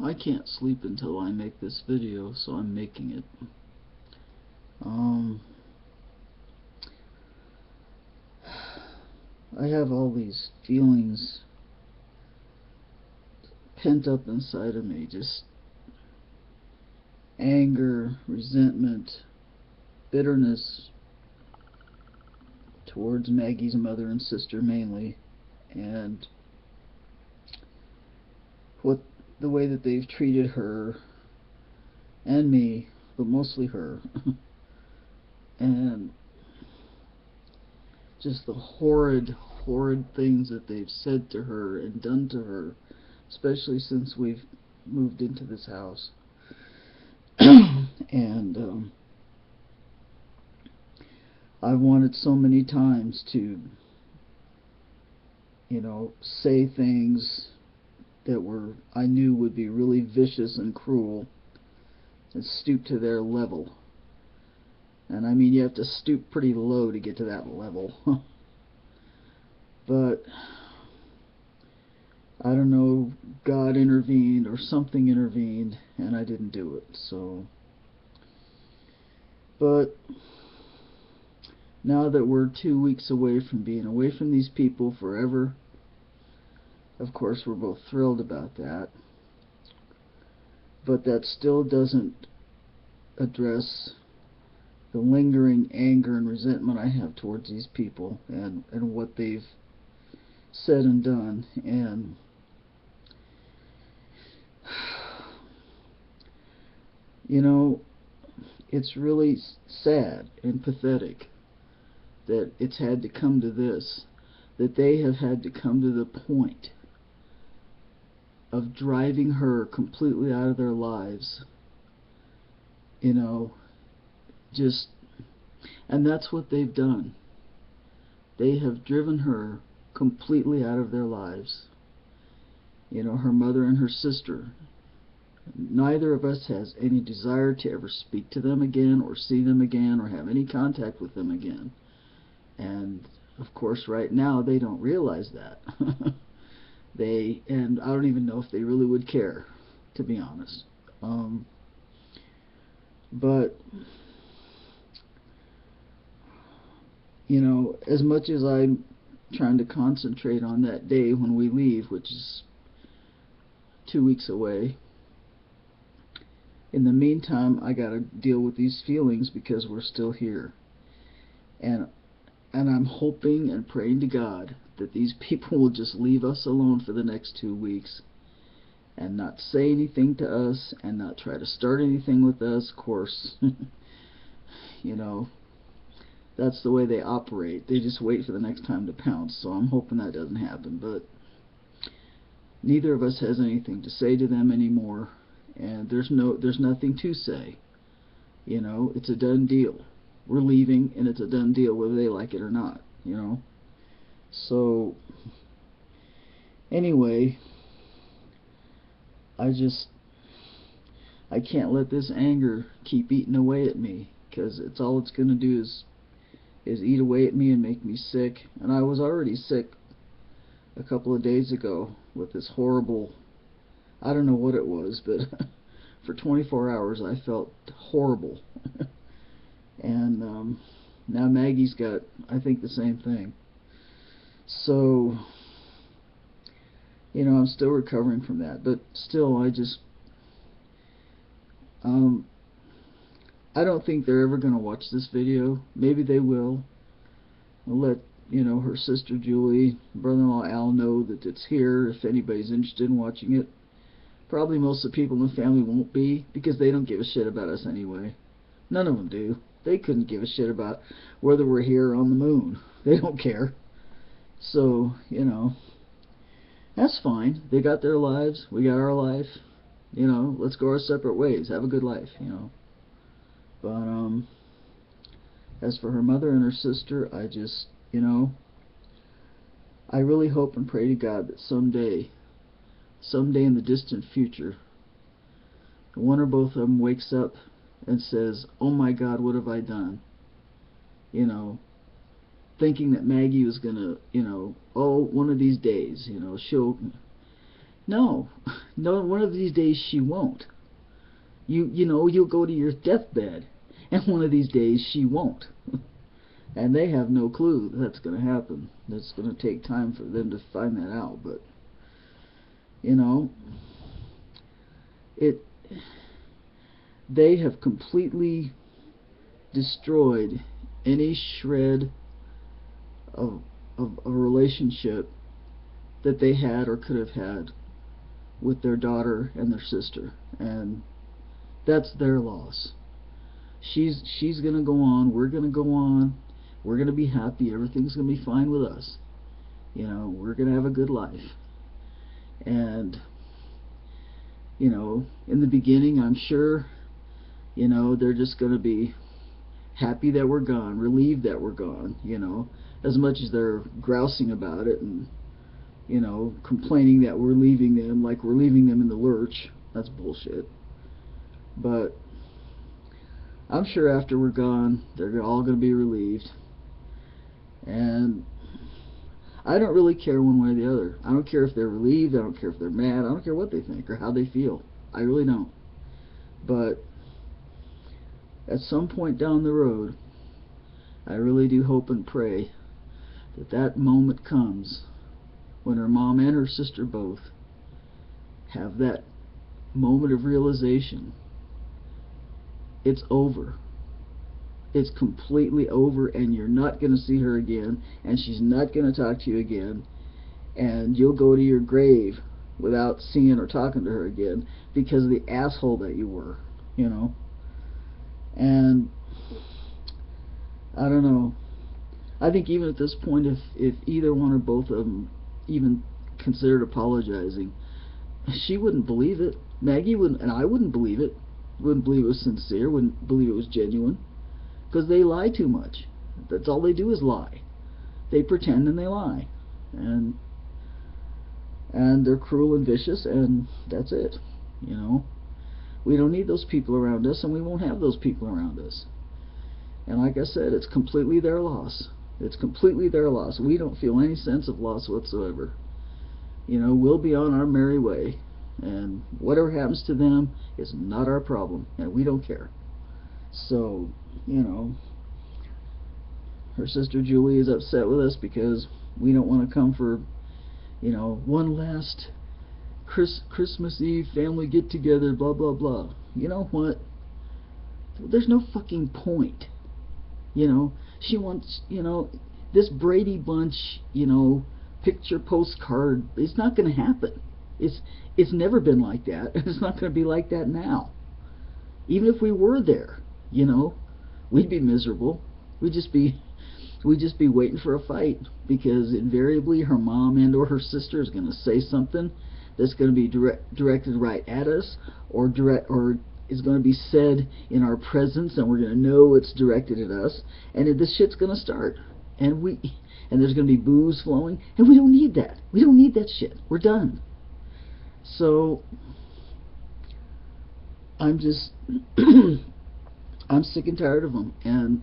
I can't sleep until I make this video, so I'm making it. I have all these feelings pent up inside of me, just anger, resentment, bitterness towards Maggie's mother and sister mainly, and the way that they've treated her and me, but mostly her, and just the horrid things that they've said to her and done to her, especially since we've moved into this house. And I wanted so many times to, say things that I knew would be really vicious and cruel and stoop to their level. And I mean, you have to stoop pretty low to get to that level. But I don't know, God intervened or something intervened, and I didn't do it. So, but now that we're 2 weeks away from being away from these people forever, of course we're both thrilled about that. But that still doesn't address the lingering anger and resentment I have towards these people and what they've said and done. And it's really sad and pathetic that it's had to come to this, that they have had to come to the point of driving her completely out of their lives. And that's what they've done. They have driven her completely out of their lives. Her mother and her sister. Neither of us has any desire to ever speak to them again or see them again or have any contact with them again. And of course right now they don't realize that. And I don't even know if they really would care, to be honest. But as much as I'm trying to concentrate on that day when we leave, which is 2 weeks away, in the meantime I gotta deal with these feelings because we're still here. And I'm hoping and praying to God that these people will just leave us alone for the next 2 weeks and not say anything to us and not try to start anything with us. Of course, that's the way they operate. They just wait for the next time to pounce. So I'm hoping that doesn't happen. But neither of us has anything to say to them anymore, and there's nothing to say. It's a done deal. We're leaving, and it's a done deal whether they like it or not. So anyway, I can't let this anger keep eating away at me, because all it's going to do is eat away at me and make me sick. And I was already sick a couple of days ago with this horrible, I don't know what it was, but for 24 hours I felt horrible. And now Maggie's got, I think, the same thing. So I'm still recovering from that, but still I don't think they're ever going to watch this video. Maybe they will. I'll let her sister Julie, brother-in-law Al know that it's here if anybody's interested in watching it. Probably most of the people in the family won't be, because they don't give a shit about us anyway. None of them do. They couldn't give a shit about whether we're here or on the moon. They don't care. So, that's fine. They got their lives. We got our life. Let's go our separate ways. Have a good life, But, as for her mother and her sister, I just, I really hope and pray to God that someday in the distant future, one or both of them wakes up and says, "Oh my God, what have I done?" Thinking that Maggie was gonna, one of these days, she'll, No, no. One of these days she won't. You know, you'll go to your deathbed, and one of these days she won't. And they have no clue that's going to happen. It's going to take time for them to find that out. But you know, they have completely destroyed any shred of a relationship that they had or could have had with their daughter and their sister, and that's their loss. She's gonna go on, we're gonna go on, we're gonna be happy, everything's gonna be fine with us. You know, we're gonna have a good life. And you know, in the beginning, I'm sure, you know, they're just gonna be happy that we're gone, relieved that we're gone, you know, as much as they're grousing about it and, you know, complaining that we're leaving them, like we're leaving them in the lurch. That's bullshit. But I'm sure after we're gone, they're all going to be relieved. And I don't really care one way or the other. I don't care if they're relieved, I don't care if they're mad, I don't care what they think or how they feel. I really don't. But at some point down the road, I really do hope and pray that that moment comes when her mom and her sister both have that moment of realization. It's over. It's completely over, and you're not going to see her again, and she's not going to talk to you again, and you'll go to your grave without seeing or talking to her again because of the asshole that you were, you know. And I don't know. I think even at this point, if either one or both of them even considered apologizing, she wouldn't believe it. Maggie wouldn't, and I wouldn't believe it. Wouldn't believe it was sincere. Wouldn't believe it was genuine. Because they lie too much. That's all they do is lie. They pretend and they lie. And they're cruel and vicious, and that's it. You know, we don't need those people around us, and we won't have those people around us. And like I said, it's completely their loss. It's completely their loss. We don't feel any sense of loss whatsoever. You know, we'll be on our merry way, and whatever happens to them is not our problem, and we don't care. So, you know, her sister Julie is upset with us because we don't want to come for, you know, one last Christmas Eve family get together, blah blah blah. You know what? There's no fucking point. You know, she wants, you know, this Brady Bunch, you know, picture postcard. It's not going to happen. It's never been like that. It's not going to be like that now. Even if we were there, you know, we'd be miserable. We'd just be waiting for a fight, because invariably her mom and or her sister is going to say something that's going to be directed right at us, or is going to be said in our presence, and we're going to know it's directed at us, and this shit's going to start, and there's going to be booze flowing, and we don't need that. We don't need that shit. We're done. So I'm just I'm sick and tired of them, and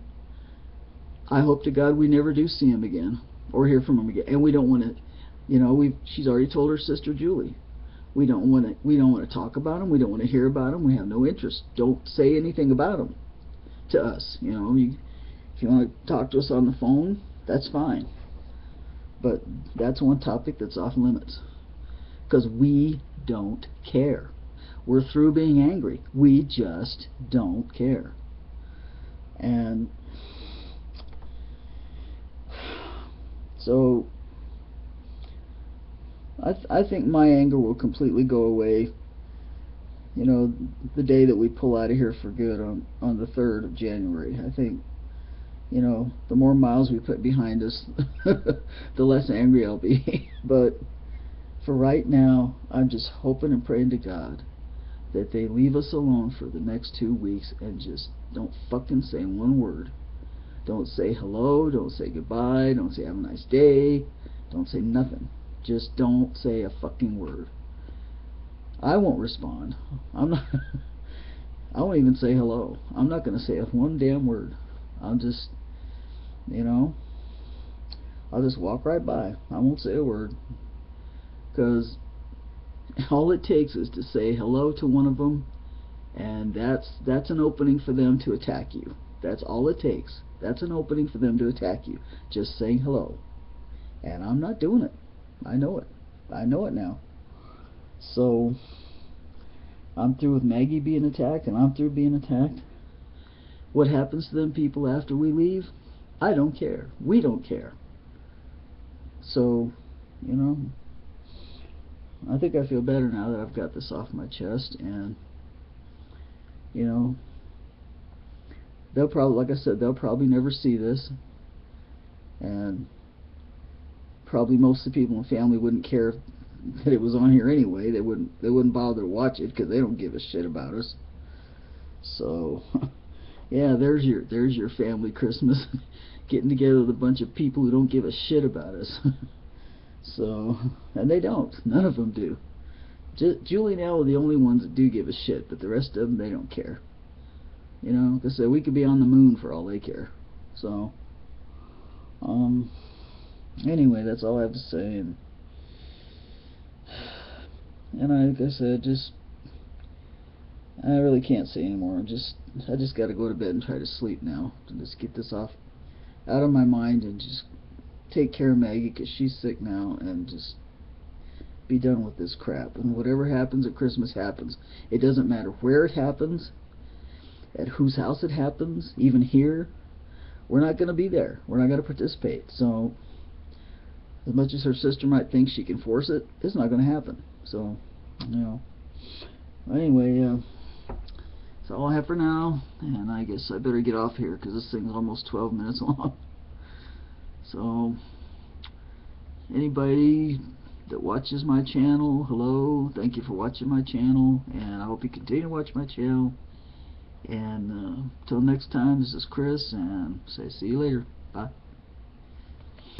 I hope to God we never do see him again or hear from him again. And we don't want to, you know, she's already told her sister Julie, we don't want to talk about him. We don't want to hear about him. We have no interest. Don't say anything about him to us. You know, if you want to talk to us on the phone, that's fine. But that's one topic that's off limits, because we don't care. We're through being angry. We just don't care. And so I think my anger will completely go away, you know, the day that we pull out of here for good on the 3rd of January. I think, you know, the more miles we put behind us, the less angry I'll be. But for right now, I'm just hoping and praying to God that they leave us alone for the next 2 weeks and just don't fucking say one word. Don't say hello, don't say goodbye, don't say have a nice day, don't say nothing. Just don't say a fucking word. I won't respond. I won't even say hello. I'm not going to say one damn word. I'll just, you know, I'll just walk right by. I won't say a word. Because All it takes is to say hello to one of them, and that's an opening for them to attack you. That's all it takes. That's an opening for them to attack you. Just saying hello. And I'm not doing it. I know it. I know it now. So I'm through with Maggie being attacked, and I'm through being attacked. What happens to them people after we leave? I don't care. We don't care. So, you know, I think I feel better now that I've got this off my chest, and you know, they'll probably, like I said, they'll probably never see this, and probably most of the people in the family wouldn't care that it was on here anyway. They wouldn't bother to watch it because they don't give a shit about us. So yeah, there's your family Christmas, getting together with a bunch of people who don't give a shit about us. So, and they don't. None of them do. Julie and Al are the only ones that do give a shit, but the rest of them, they don't care. You know, like I said, we could be on the moon for all they care. So, anyway, that's all I have to say. And like I said, I really can't say anymore. I just got to go to bed and try to sleep now, and just get this out of my mind, and just take care of Maggie because she's sick now, and just be done with this crap. And whatever happens at Christmas happens. It doesn't matter where it happens, at whose house it happens, even here. We're not going to be there. We're not going to participate. So as much as her sister might think she can force it, it's not going to happen. So, you know. Anyway, that's all I have for now, and I guess I better get off here because this thing's almost 12 minutes long. So, anybody that watches my channel, hello, thank you for watching my channel, and I hope you continue to watch my channel. And until next time, this is Chris, and say see you later. Bye.